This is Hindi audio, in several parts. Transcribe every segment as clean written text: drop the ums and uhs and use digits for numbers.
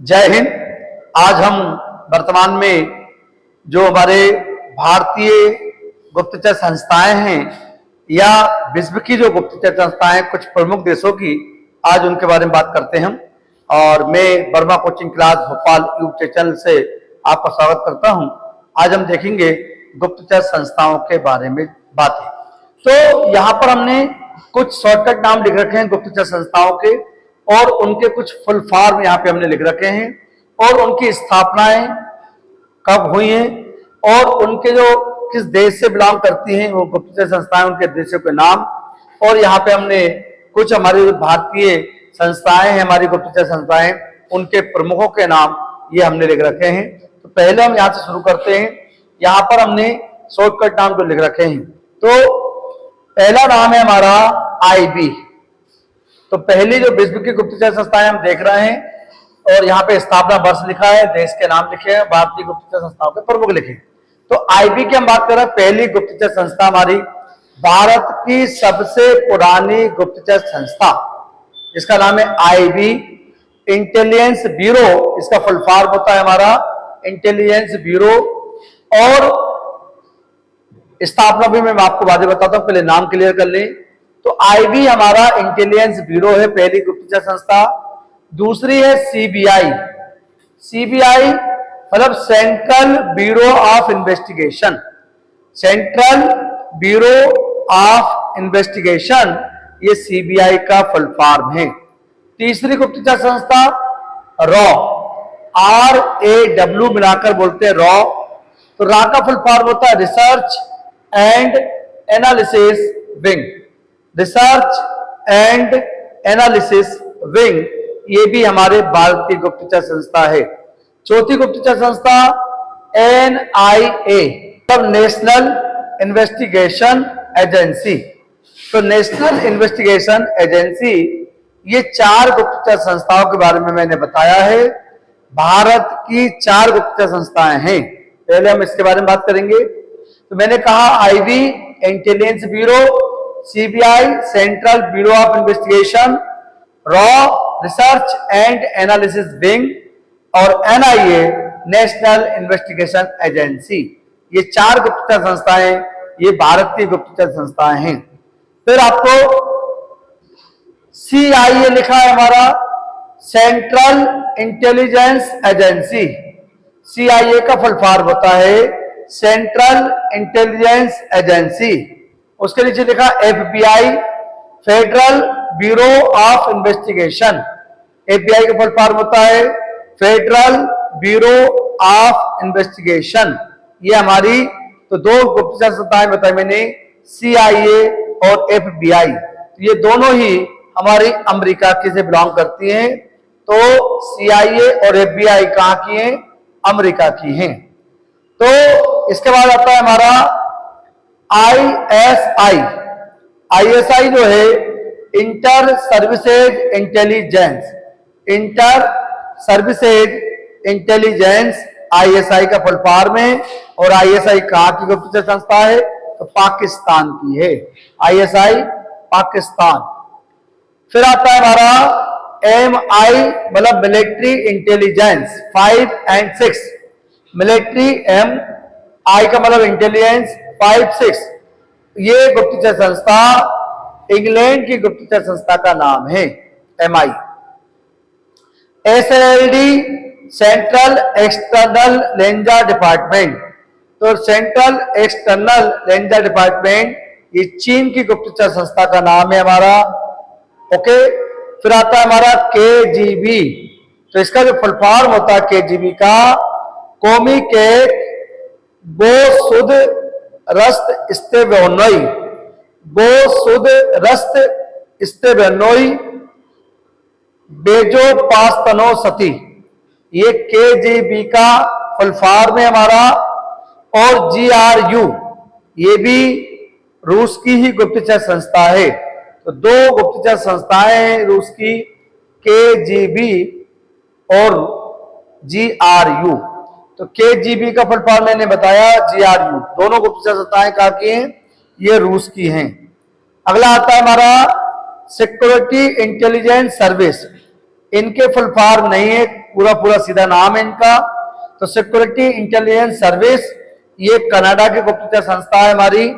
जय हिंद। आज हम वर्तमान में जो हमारे भारतीय गुप्तचर संस्थाएं हैं या विश्व की जो गुप्तचर संस्थाएं, कुछ प्रमुख देशों की, आज उनके बारे में बात करते हैं हम। और मैं Verma coaching class Bhopal YouTube channel से आपका स्वागत करता हूं। आज हम देखेंगे गुप्तचर संस्थाओं के बारे में बातें। तो यहाँ पर हमने कुछ शॉर्टकट नाम लिख रखे हैं गुप्तचर संस्थाओं के, और उनके कुछ फुल फॉर्म यहाँ पे हमने लिख रखे हैं, और उनकी स्थापनाएं कब हुई हैं, और उनके जो किस देश से बिलोंग करती हैं वो गुप्तचर संस्थाएं, उनके देशों के नाम। और यहाँ पे हमने कुछ हमारी भारतीय संस्थाएं हैं, हमारी गुप्तचर संस्थाएं, उनके प्रमुखों के नाम ये हमने लिख रखे हैं। तो पहले हम यहाँ से शुरू करते हैं। यहाँ पर हमने शॉर्टकट नाम जो लिख रखे हैं, तो पहला नाम है हमारा आईबी। तो पहली जो विश्व की गुप्तचर संस्थाएं हम देख रहे हैं, और यहाँ पे स्थापना वर्ष लिखा है, देश के नाम लिखे हैं, भारतीय गुप्तचर संस्थाओं के प्रमुख लिखे। तो आईबी की हम बात कर रहे हैं। पहली गुप्तचर संस्था हमारी भारत की सबसे पुरानी गुप्तचर संस्था, इसका नाम है आईबी, इंटेलिजेंस ब्यूरो। इसका फुल फॉर्म होता है हमारा इंटेलिजेंस ब्यूरो। और स्थापना भी मैं आपको बातें बताता हूं, पहले नाम क्लियर कर लें। तो आईबी हमारा इंटेलिजेंस ब्यूरो है, पहली गुप्तचर संस्था। दूसरी है सीबीआई। सीबीआई मतलब central bureau of investigation. Central bureau of investigation, ये सीबीआई का फुल फॉर्म है। तीसरी गुप्तचर संस्था रॉ, RAW मिलाकर बोलते हैं रॉ। तो रॉ का फुल फॉर्म होता है research and analysis wing. Research and analysis wing, ये भी हमारे भारतीय गुप्तचर संस्था है। चौथी गुप्तचर संस्था NIA, तब नेशनल इन्वेस्टिगेशन एजेंसी। तो नेशनल इन्वेस्टिगेशन एजेंसी, ये चार गुप्तचर संस्थाओं के बारे में मैंने बताया है। भारत की चार गुप्तचर संस्थाएं हैं। पहले हम इसके बारे में बात करेंगे। तो मैंने कहा IB intelligence bureau, CBI central bureau of investigation, raw research and analysis wing, और NIA नेशनल इन्वेस्टिगेशन एजेंसी। ये चार गुप्तचर संस्थाएं, ये भारतीय गुप्तचर संस्थाएं हैं। फिर आपको CIA लिखा है हमारा, सेंट्रल इंटेलिजेंस एजेंसी। CIA का फुल फॉर्म होता है सेंट्रल इंटेलिजेंस एजेंसी। उसके नीचे लिखा FBI, federal bureau of investigation. FBI का फुल फॉर्म होता है फेडरल ब्यूरो ऑफ इन्वेस्टिगेशन। ये हमारी तो दो गुप्तचर संस्थाएं बताई मैंने, CIA और FBI। ये दोनों ही हमारी अमेरिका की से बिलोंग करती हैं। तो CIA और FBI कहाँ की हैं? अमेरिका की हैं। तो इसके बाद आता है हमारा ISI। ISI जो है inter services intelligence. Inter services intelligence ISI का फुल फॉर्म है। और ISI कहाँ की गुप्तचर संस्था है? तो पाकिस्तान की है ISI, पाकिस्तान। फिर आता है हमारा MI, मतलब मिलिट्री इंटेलिजेंस 5 और 6। मिलिट्री MI का मतलब इंटेलिजेंस 5, 6। ये गुप्तचर संस्था इंग्लैंड की गुप्तचर संस्था का नाम है MI। SLD central external ranger department. तो सेंट्रल एक्सटर्नल रेंजर डिपार्टमेंट, ये चीन की गुप्तचर संस्था का नाम है हमारा। ओके। फिर आता है हमारा KGB। तो इसका जो फुल फॉर्म होता है KGB का, कौमी के बो सुद रस्त इस्तेबनोई। बो सुद रस्त इस्तेबनोई बेजो पास्तनो सती, ये KGB का फुल फॉर्म है हमारा। और GRU, ये भी रूस की ही गुप्तचर संस्था है। तो दो गुप्तचर संस्थाएं हैं रूस की, KGB और GRU। तो KGB का फुल फॉर्म मैंने बताया, GRU, दोनों गुप्तचर संस्थाएं कहाँ की हैं? ये रूस की हैं। अगला आता है हमारा सिक्योरिटी इंटेलिजेंस सर्विस, इनके फुल फॉर्म नहीं है, पूरा पूरा सीधा नाम है इनका। तो सिक्योरिटी इंटेलिजेंस सर्विस, ये कनाडा की गुप्तचर संस्था है हमारी।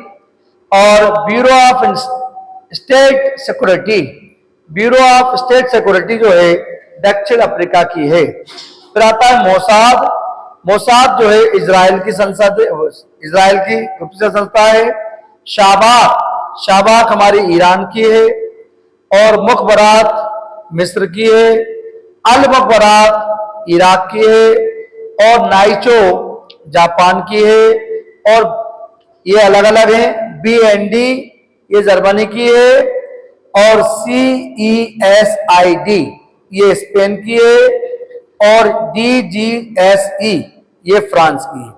और bureau of state security, bureau of state security जो है दक्षिण अफ्रीका की है। फिर आता है मोसाद, मोसाद जो है इजराइल की संसद, इजराइल की गुप्तचर संस्था है। शाबाक, शाबाक हमारी ईरान की है। और मुखबरात मिस्र की है। अल मुखबरात इराक की है। और नाइचो जापान की है। और ये अलग अलग है। BND ये जर्मनी की है। और CESID ये स्पेन की है। और DGSE ये फ्रांस की है।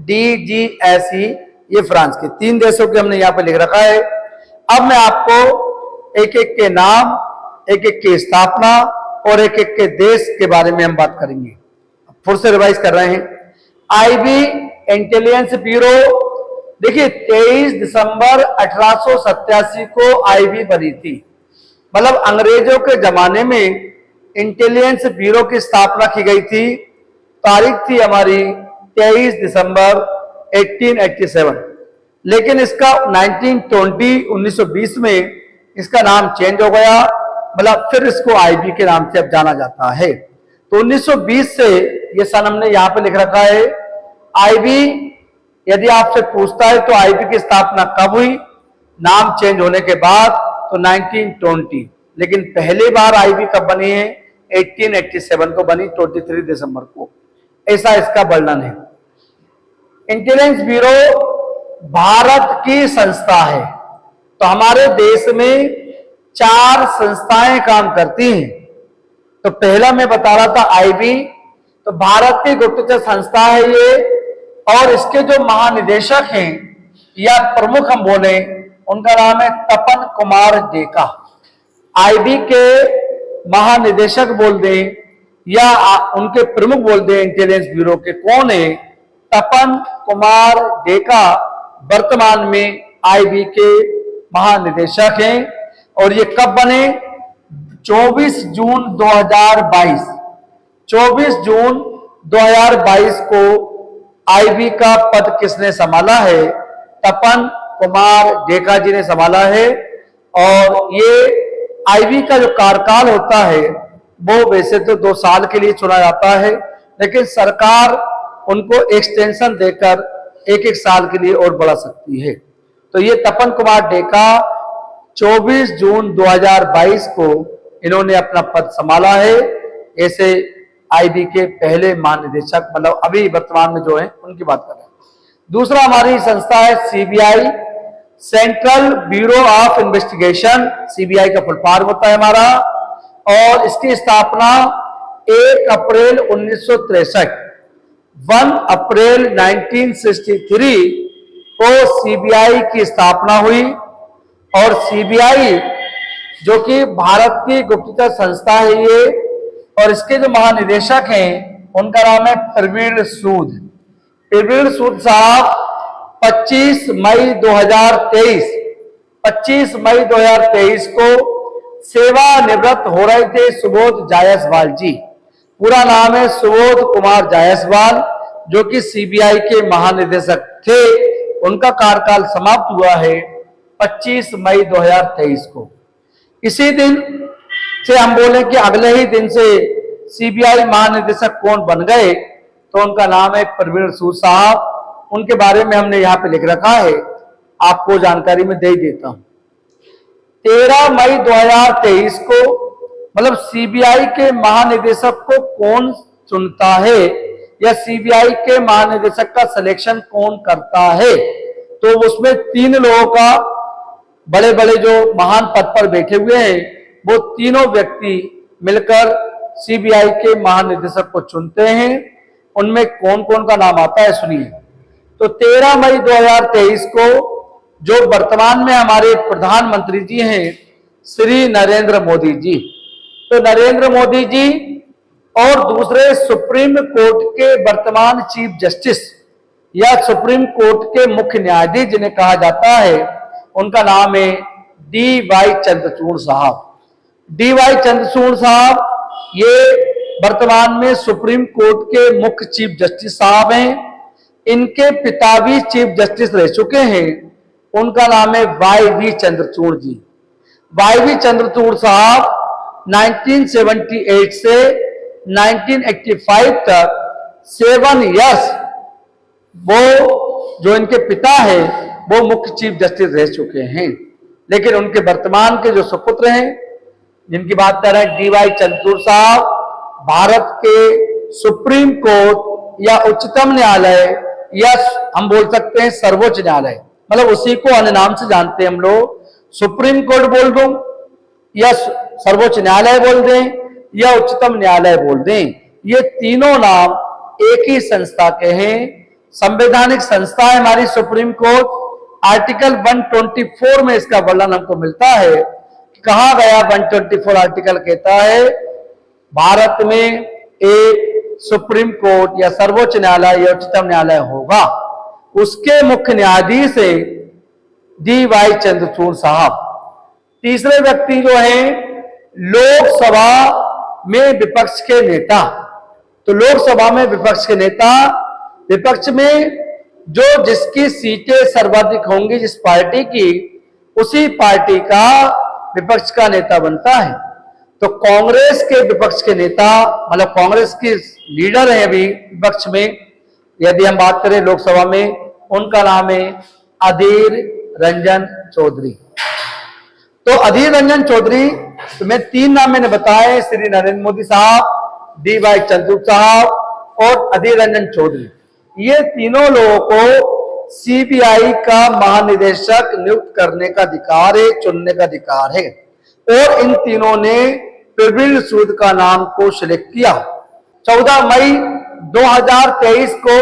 DGSE ये फ्रांस की। 3 देशों के हमने यहां पे लिख रखा है। अब मैं आपको एक एक के नाम, एक एक की स्थापना और एक एक के देश के बारे में हम बात करेंगे। फिर से रिवाइज कर रहे हैं। IB इंटेलिजेंस ब्यूरो, देखिए 23 दिसंबर 1887 को IB बनी थी। मतलब अंग्रेजों के जमाने में इंटेलिजेंस ब्यूरो की स्थापना की गई थी। तारीख थी हमारी 23 दिसंबर 1887। लेकिन इसका 1920 में इसका नाम चेंज हो गया। मतलब फिर इसको IB के नाम से अब जाना जाता है। तो 1920 से ये सन हमने यहां पे लिख रखा है। IB यदि आपसे पूछता है तो IB की स्थापना कब हुई, नाम चेंज होने के बाद, तो 1920। लेकिन पहली बार IB कब बनी है, 1887 को बनी, 23 दिसंबर को। ऐसा इसका वर्णन है। इंटेलिजेंस ब्यूरो भारत की संस्था है। तो हमारे देश में 4 संस्थाएं काम करती हैं। तो पहला मैं बता रहा था IB, तो भारत की गुप्तचर संस्था है ये। और इसके जो महानिदेशक हैं या प्रमुख हम बोले, उनका नाम है तपन कुमार डेका। IB के महानिदेशक बोल दें या उनके प्रमुख बोल दें इंटेलिजेंस ब्यूरो के, कौन है? तपन कुमार डेका वर्तमान में IB के महानिदेशक हैं। और ये कब बने? 24 जून 2022। 24 जून 2022 को IB का पद किसने संभाला है? तपन कुमार डेका जी ने संभाला है। और ये IB का जो कार्यकाल होता है वो वैसे तो 2 साल के लिए चुना जाता है, लेकिन सरकार उनको एक्सटेंशन देकर 1-1 साल के लिए और बढ़ा सकती है। तो ये तपन कुमार डेका 24 जून 2022 को इन्होंने अपना पद संभाला है। ऐसे IB के पहले महानिदेशक, मतलब अभी वर्तमान में जो है उनकी बात कर रहे हैं। दूसरा हमारी संस्था है CBI, central bureau of investigation. CBI का फुल फॉर्म होता है हमारा। और इसकी स्थापना 1 अप्रैल 1963, 1 अप्रैल 1963 को CBI की स्थापना हुई। और CBI जो कि भारत की गुप्तचर संस्था है ये, और इसके जो महानिदेशक हैं उनका नाम है प्रवीण सूद। प्रवीण सूद साहब 25 मई 2023 को सेवानिवृत्त हो रहे थे सुबोध जायसवाल जी। पूरा नाम है सुबोध कुमार जायसवाल, जो कि CBI के महानिदेशक थे। उनका कार्यकाल समाप्त हुआ है 25 मई 2023 को। इसी दिन से हम बोले कि अगले ही दिन से CBI महानिदेशक कौन बन गए, तो उनका नाम है प्रवीण सूद साहब। उनके बारे में हमने यहाँ पे लिख रखा है, आपको जानकारी में दे ही देता हूं। 13 मई 2023 को, मतलब CBI के महानिदेशक को कौन चुनता है या CBI के महानिदेशक का सिलेक्शन कौन करता है, तो उसमें 3 लोगों का, बड़े बड़े जो महान पद पर बैठे हुए हैं, वो तीनों व्यक्ति मिलकर CBI के महानिदेशक को चुनते हैं। उनमें कौन कौन का नाम आता है सुनिए। तो 13 मई 2023 को जो वर्तमान में हमारे प्रधानमंत्री जी हैं श्री नरेंद्र मोदी जी, तो नरेंद्र मोदी जी और दूसरे सुप्रीम कोर्ट के वर्तमान चीफ जस्टिस या सुप्रीम कोर्ट के मुख्य न्यायाधीश जिन्हें कहा जाता है, उनका नाम है DY चंद्रचूड़ साहब। DY चंद्रचूड़ साहब ये वर्तमान में सुप्रीम कोर्ट के मुख्य चीफ जस्टिस साहब हैं। इनके पिता भी चीफ जस्टिस रह चुके हैं। उनका नाम है वाई.वी. चंद्रचूड़ जी। वाई.वी. चंद्रचूड़ साहब 1978 से 1985 तक 7 इयर्स वो जो इनके पिता है वो मुख्य चीफ जस्टिस रह चुके हैं। लेकिन उनके वर्तमान के जो सुपुत्र हैं, जिनकी बात कर रहे हैं डी.वाई. चंद्रचूड़ साहब, भारत के सुप्रीम कोर्ट या उच्चतम न्यायालय या हम बोल सकते हैं सर्वोच्च न्यायालय, मतलब उसी को अन्य नाम से जानते हैं हम लोग, सुप्रीम कोर्ट बोल दूं या सर्वोच्च न्यायालय बोल दें या उच्चतम न्यायालय बोल दें, ये तीनों नाम एक ही संस्था के हैं। संवैधानिक संस्था है हमारी सुप्रीम कोर्ट। आर्टिकल 124 में इसका वर्णन हमको मिलता है। कहा गया 124 आर्टिकल कहता है भारत में एक सुप्रीम कोर्ट या सर्वोच्च न्यायालय या उच्चतम न्यायालय होगा। उसके मुख्य न्यायाधीश है डी.वाई. चंद्रचूड़ साहब। तीसरे व्यक्ति जो हैं लोकसभा में विपक्ष के नेता। तो लोकसभा में विपक्ष के नेता, विपक्ष में जो जिसकी सीटें सर्वाधिक होंगी जिस पार्टी की, उसी पार्टी का विपक्ष का नेता बनता है। तो कांग्रेस के विपक्ष के नेता, मतलब कांग्रेस की लीडर है अभी विपक्ष में, यदि हम बात करें लोकसभा में, उनका नाम है अधीर रंजन चौधरी। तो अधीर रंजन चौधरी, तो मैं 3 नाम मैंने बताए, श्री नरेंद्र मोदी साहब, डी.वाई. चंद्रचूड़ साहब और अधीर रंजन चौधरी। ये तीनों लोगों को सीबीआई का महानिदेशक नियुक्त करने का अधिकार है, चुनने का अधिकार है। और इन तीनों ने प्रवीण सूद का नाम को सिलेक्ट किया। 14 मई 2023 को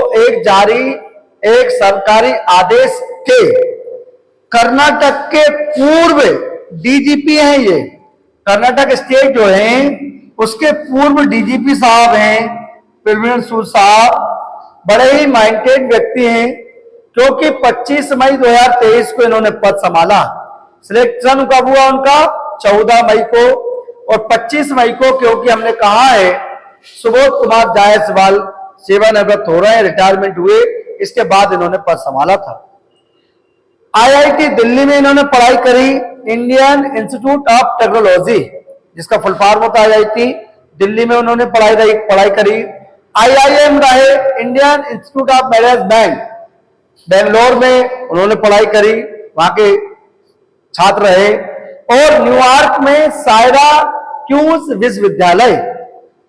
एक सरकारी आदेश के कर्नाटक के पूर्व डीजीपी हैं, ये कर्नाटक स्टेट जो है उसके पूर्व डीजीपी साहब हैं प्रवीण सूद साहब। बड़े ही माइंडेड व्यक्ति हैं, क्योंकि 25 मई 2023 को इन्होंने पद संभाला। सिलेक्शन कब हुआ उनका? 14 मई को। और 25 मई को, क्योंकि हमने कहा है सुबोध कुमार जायसवाल सेवानिवृत्त हो रहे हैं, रिटायरमेंट हुए, इसके बाद इन्होंने पद संभाला था। आईआईटी दिल्ली में इन्होंने पढ़ाई करी, इंडियन इंस्टीट्यूट ऑफ टेक्नोलॉजी, जिसका फुल फॉर्म होता है आईआईटी, दिल्ली में उन्होंने पढ़ाई करी। आईआईएम रहे, Indian institute of management, Bangalore में उन्होंने पढ़ाई करी, वहां के छात्र रहे। और न्यूयॉर्क में सायरा क्यूज विश्वविद्यालय,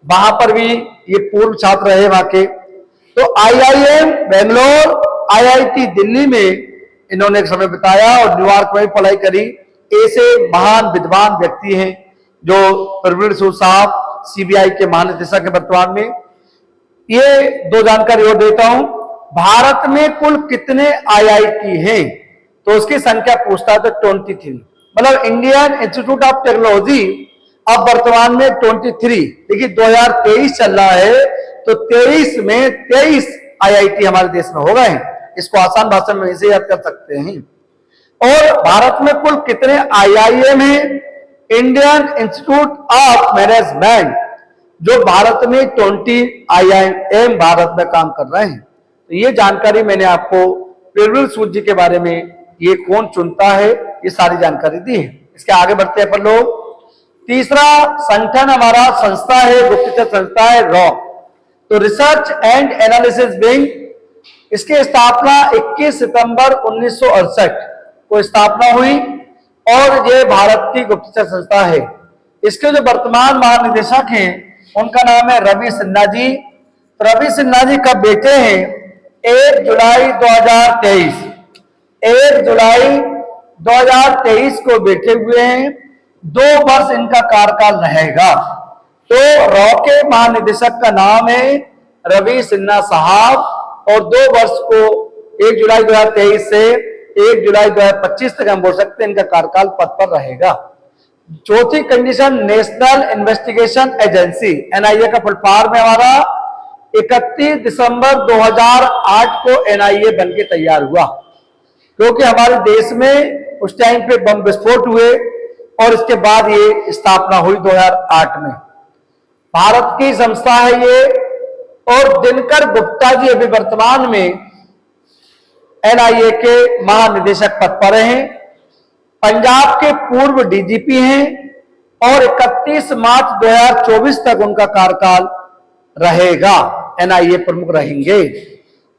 वहां पर भी ये पूर्व छात्र रहे वहां के। तो आईआईएम बेंगलोर, आईआईटी दिल्ली में इन्होंने एक समय बिताया और न्यूयॉर्क में भी पढ़ाई करी। ऐसे महान विद्वान व्यक्ति हैं जो प्रवीण सूद साहब, सीबीआई के महानिदेशक है वर्तमान में। ये 2 जानकारी और देता हूं। भारत में कुल कितने आईआईटी हैं? तो उसकी संख्या पूछता है तो 23, मतलब इंडियन इंस्टीट्यूट ऑफ टेक्नोलॉजी अब वर्तमान में 23। देखिए 2023 चल रहा है, तो 23 में 23 आईआईटी हमारे देश में हो गए हैं। इसको आसान भाषा में इसे याद कर सकते हैं। और भारत में कुल कितने आईआईएम हैं? इंडियन इंस्टीट्यूट ऑफ मैनेजमेंट, जो भारत में 20 आईआईएम भारत में काम कर रहे हैं। तो ये जानकारी मैंने आपको प्रवीण सूद जी के बारे में, ये कौन चुनता है, ये सारी जानकारी दी है। इसके आगे बढ़ते हैं अपन लोग। तीसरा संगठन हमारा संस्था है, गुप्तचर संस्था है रॉ। तो रिसर्च एंड एनालिसिस विंग, इसकी स्थापना 21 सितंबर 1968 को स्थापना हुई और ये भारत की गुप्तचर संस्था है। इसके जो वर्तमान महानिदेशक हैं उनका नाम है रवि सिन्हा जी। रवि सिन्हा जी कब बेटे हैं? 1 जुलाई 2023, 1 जुलाई 2023 को बैठे हुए हैं। 2 वर्ष इनका कार्यकाल रहेगा। तो रॉ के महानिदेशक का नाम है रवि सिन्हा साहब और 2 वर्ष को 1 जुलाई 2023 से 1 जुलाई 2025 तक हम बोल सकते हैं इनका कार्यकाल पद पर रहेगा। चौथी condition, national investigation agency, NIA का फुल फॉर्म है हमारा। 31 दिसंबर 2008 को एनआईए बनके तैयार हुआ, क्योंकि हमारे देश में उस टाइम पे बम विस्फोट हुए और इसके बाद ये स्थापना हुई 2008 में। भारत की संस्था है ये। और दिनकर गुप्ता जी अभी वर्तमान में एनआईए के महानिदेशक पद पर हैं, पंजाब के पूर्व डीजीपी हैं और 31 मार्च 2024 तक उनका कार्यकाल रहेगा, एनआईए प्रमुख रहेंगे।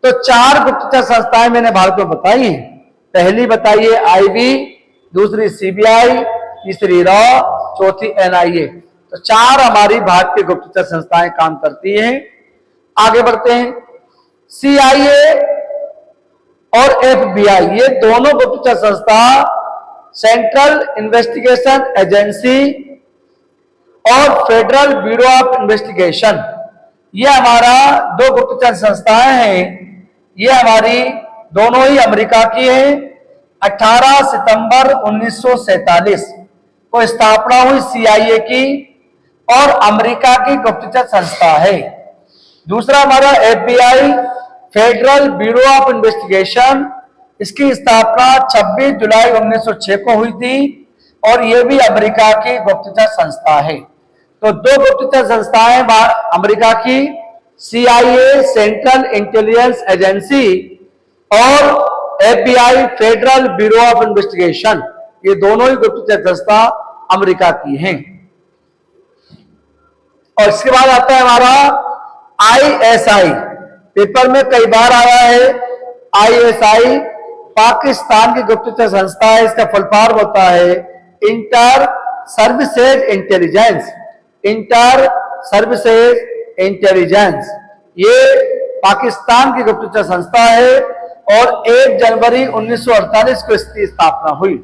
तो 4 गुप्तचर संस्थाएं मैंने भारत में बताई हैं। पहली बताइए आईबी, दूसरी सीबीआई, तीसरी रॉ, चौथी एनआईए। तो 4 हमारी भारतीय गुप्तचर संस्थाएं काम करती हैं। आगे बढ़ते हैं। सीआईए और एफबीआई, ये दोनों गुप्तचर संस्था, सेंट्रल इन्वेस्टिगेशन एजेंसी और फेडरल ब्यूरो ऑफ इन्वेस्टिगेशन, ये हमारा 2 गुप्तचर संस्थाएं हैं। ये हमारी दोनों ही अमेरिका की हैं। 18 सितंबर 1947 को स्थापना हुई सीआईए की और अमेरिका की गुप्तचर संस्था है। दूसरा हमारा FBI, federal bureau of investigation, इसकी स्थापना 26 जुलाई 1906 को हुई थी और यह भी अमेरिका की गुप्तचर संस्था है। तो 2 गुप्तचर संस्थाएं अमेरिका की, सीआईए सेंट्रल इंटेलिजेंस एजेंसी और FBI federal bureau of investigation, ये दोनों ही गुप्तचर संस्था अमेरिका की हैं। और इसके बाद आता है हमारा आईएसआई, पेपर में कई बार आया है। आईएसआई पाकिस्तान की गुप्तचर संस्था है। इसका फुल फॉर्म होता है inter services intelligence, inter services intelligence. ये पाकिस्तान की गुप्तचर संस्था है और 1 जनवरी 1948 को इसकी स्थापना हुई।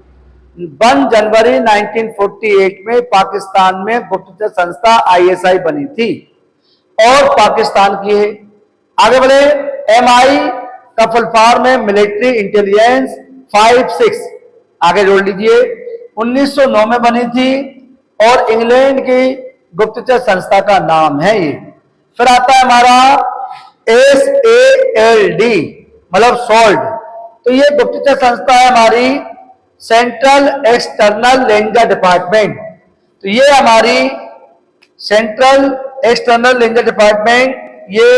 1 जनवरी 1948 में पाकिस्तान में गुप्तचर संस्था आईएसआई बनी थी और पाकिस्तान की है। आगे बढ़े। एमआई का फुल फॉर्म है मिलिट्री इंटेलिजेंस 5-6, आगे जोड़ लीजिए। 1909 में बनी थी और इंग्लैंड की गुप्तचर संस्था का नाम है ये। फिर आता है हमारा SALD, मतलब सोल्ड। तो ये गुप्तचर संस्था है हमारी सेंट्रल एक्सटर्नल रेंजर डिपार्टमेंट। तो ये हमारी सेंट्रल एक्सटर्नल रेंजर डिपार्टमेंट, ये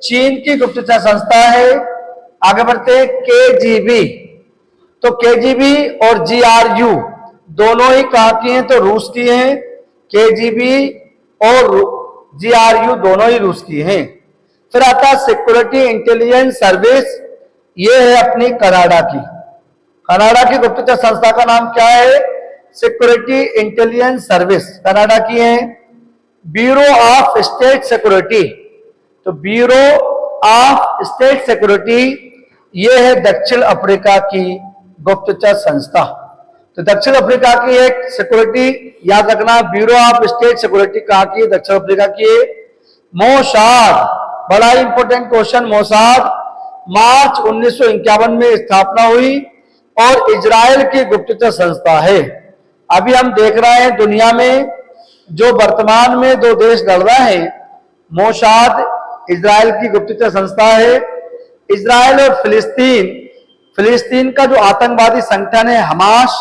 चीन की गुप्तचर संस्था है। आगे बढ़ते हैं। केजीबी, तो केजीबी और जीआरयू दोनों ही कहां की हैं? तो रूस की हैं। केजीबी और जीआरयू दोनों ही रूस की हैं। फिर आता है सिक्योरिटी इंटेलिजेंस सर्विस, ये है अपनी कनाडा की। कनाडा की गुप्तचर संस्था का नाम क्या है? सिक्योरिटी इंटेलिजेंस सर्विस, कनाडा की है। ब्यूरो ऑफ स्टेट सिक्योरिटी, तो ब्यूरो ऑफ स्टेट सिक्योरिटी ये है दक्षिण अफ्रीका की गुप्तचर संस्था। तो दक्षिण अफ्रीका की एक सिक्योरिटी याद रखना, ब्यूरो ऑफ स्टेट सिक्योरिटी कहां की? दक्षिण अफ्रीका की है। मोसाद, बड़ा इंपॉर्टेंट क्वेश्चन। मोसाद मार्च 1951 में स्थापना हुई और इजराइल की गुप्तचर संस्था है। अभी हम देख रहे हैं दुनिया में जो वर्तमान में 2 देश लड़ रहे हैं, मोसाद इजराइल की गुप्तचर संस्था है। इजराइल और फिलिस्तीन, फिलिस्तीन का जो आतंकवादी संगठन है हमास,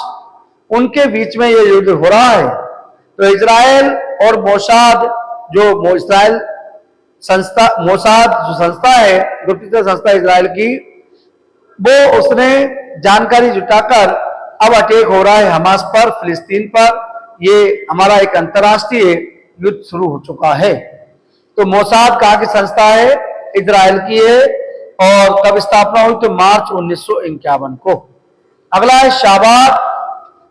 उनके बीच में ये युद्ध हो रहा है। तो इजराइल और मोसाद, जो इजराइल संस्था, मोसाद जो संस्था है गुप्तचर संस्था इजराइल की, वो उसने जानकारी जुटाकर अब अटैक हो रहा है हमास पर, फिलिस्तीन पर। ये हमारा एक अंतर्राष्ट्रीय युद्ध शुरू हो चुका है। तो मोसाद कहाँ की संस्था है? इजराइल की है। और कब स्थापना हुई? तो मार्च 1951 को। अगला है शाबाक।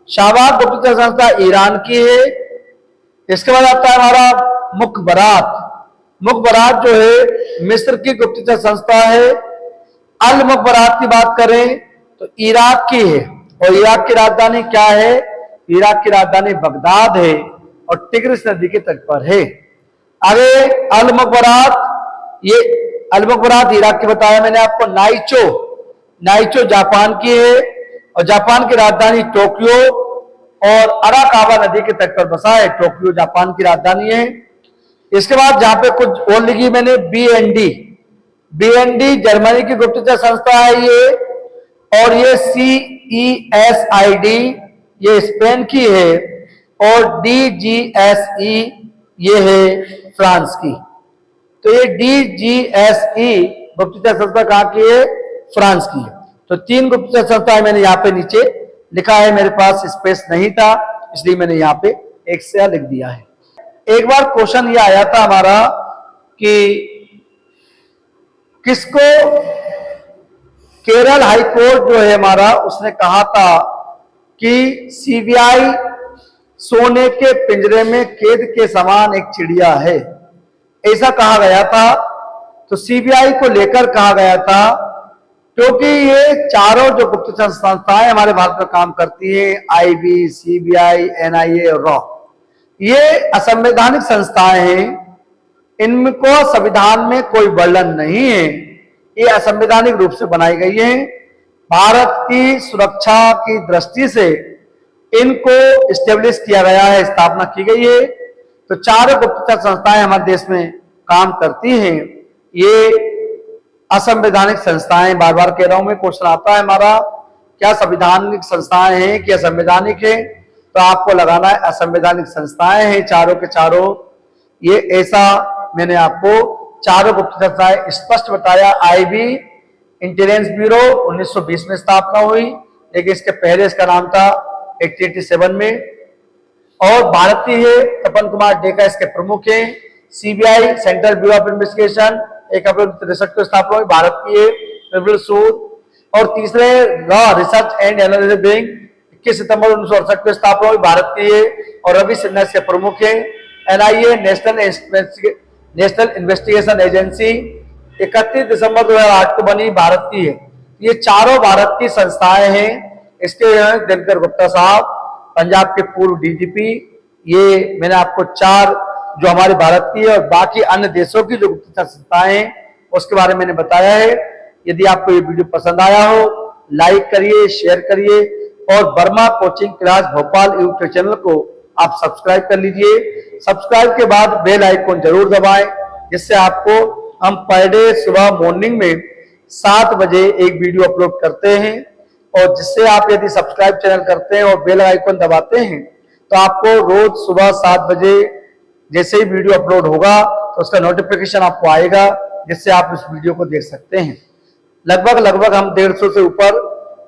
शाबाक गुप्तचर संस्था ईरान की है। इसके बाद आता है हमारा मुखबरात। मुखबरात जो है मिस्र की गुप्तचर संस्था है। अल मुखबरात की बात करें तो इराक की है। और इराक की राजधानी क्या है? इराक की राजधानी बगदाद है और टिग्रिस नदी के तट पर है। आगे अल मुखबरात, ये अल मुखबरात इराक की बताया मैंने आपको। नाइचो, नाइचो जापान की है और जापान की राजधानी टोक्यो और अराकावा नदी के तट पर बसा है। टोक्यो जापान की राजधानी है। इसके बाद जहां पे कुछ और लिखी मैंने, BND, BND जर्मनी की गुप्तचर संस्था है ये। और ये CESID ये स्पेन की है। और DGSE ये है फ्रांस की। तो ये DGSE गुप्तचर संस्था कहाँ की है? फ्रांस की है। तो 3 गुप्तचर संस्थाएं मैंने यहाँ पे नीचे लिखा है, मेरे पास स्पेस नहीं था इसलिए मैंने यहाँ पे एक्सिया लिख दिया है। एक बार क्वेश्चन ये आया था हमारा कि किसको केरल हाई कोर्ट जो है हमारा उसने कहा था कि CBI सोने के पिंजरे में कैद के समान एक चिड़िया है, ऐसा कहा गया था। तो CBI को लेकर कहा गया था क्योंकि ये चारों जो गुप्तचर संस्थाएं हमारे भारत में काम करती है, IB, CBI, NIA और रॉ, ये असंवैधानिक संस्थाएं हैं। इनको संविधान में कोई वर्णन नहीं है, ये असंवैधानिक रूप से बनाई गई है। भारत की सुरक्षा की दृष्टि से इनको स्टेब्लिश किया गया है, स्थापना की गई है। तो चारों गुप्तचर संस्थाएं हमारे देश में काम करती हैं। ये असंवैधानिक संस्थाएं, बार बार कह रहा हूं मैं, क्वेश्चन आता है हमारा क्या संवैधानिक संस्थाएं हैं क्या संवैधानिक है? तो आपको लगाना है असंवैधानिक संस्थाएं हैं चारों के चारों। ये ऐसा मैंने आपको चारों गुप्तचर संस्थाएं स्पष्ट बताया। IB इंटेलिजेंस ब्यूरो 1920 में स्थापना हुई, लेकिन इसके पहले इसका नाम था 1887 में। और भारतीय तपन कुमार डेका इसके प्रमुख हैं। CBI central bureau of investigation 1 अप्रैल 1963 को स्थापना हुई, भारत की है सूद। और तीसरे law research and analysis wing 21 सितंबर 1968 को स्थापना हुई, भारत की है और रवि सिन्हा इसके प्रमुख हैं। NIA नेशनल इन्वेस्टिगेशन एजेंसी 31 दिसंबर 2008 को बनी, भारत की है। ये चारों भारत की संस्थाएं हैं। इसके दिनकर गुप्ता साहब, पंजाब के पूर्व DGP, ये मैंने आपको 4 जो हमारे भारत की है और बाकी अन्य देशों की जो गुप्तचर संस्थाएं हैं उसके बारे में मैंने बताया है। यदि आपको ये वीडियो पसंद आया हो, लाइक करिए, शेयर करिए और Verma coaching class Bhopal YouTube channel को आप सब्सक्राइब कर लीजिए। सब्सक्राइब के बाद बेल आइकन जरूर दबाएं, जिससे आपको हम पर डे सुबह मॉर्निंग में 7 बजे एक वीडियो अपलोड करते हैं। और जिससे आप यदि सब्सक्राइब चैनल करते हैं और बेल आइकन दबाते हैं तो आपको रोज सुबह 7 बजे जैसे ही वीडियो अपलोड होगा तो उसका नोटिफिकेशन आपको आएगा, जिससे आप इस वीडियो को देख सकते हैं। लगभग हम 150 से ऊपर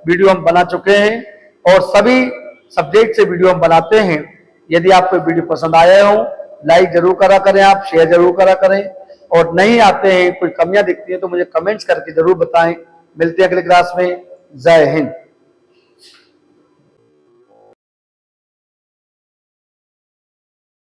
वीडियो हम बना चुके हैं और सभी सब्जेक्ट से वीडियो हम बनाते हैं। यदि आपको वीडियो पसंद आया हो, लाइक जरूर करा करें, आप शेयर जरूर करा करें, और नहीं आते हैं, कोई कमियां दिखती है तो मुझे कमेंट्स करके जरूर बताएं। मिलते हैं अगले क्लास में। जय हिंद।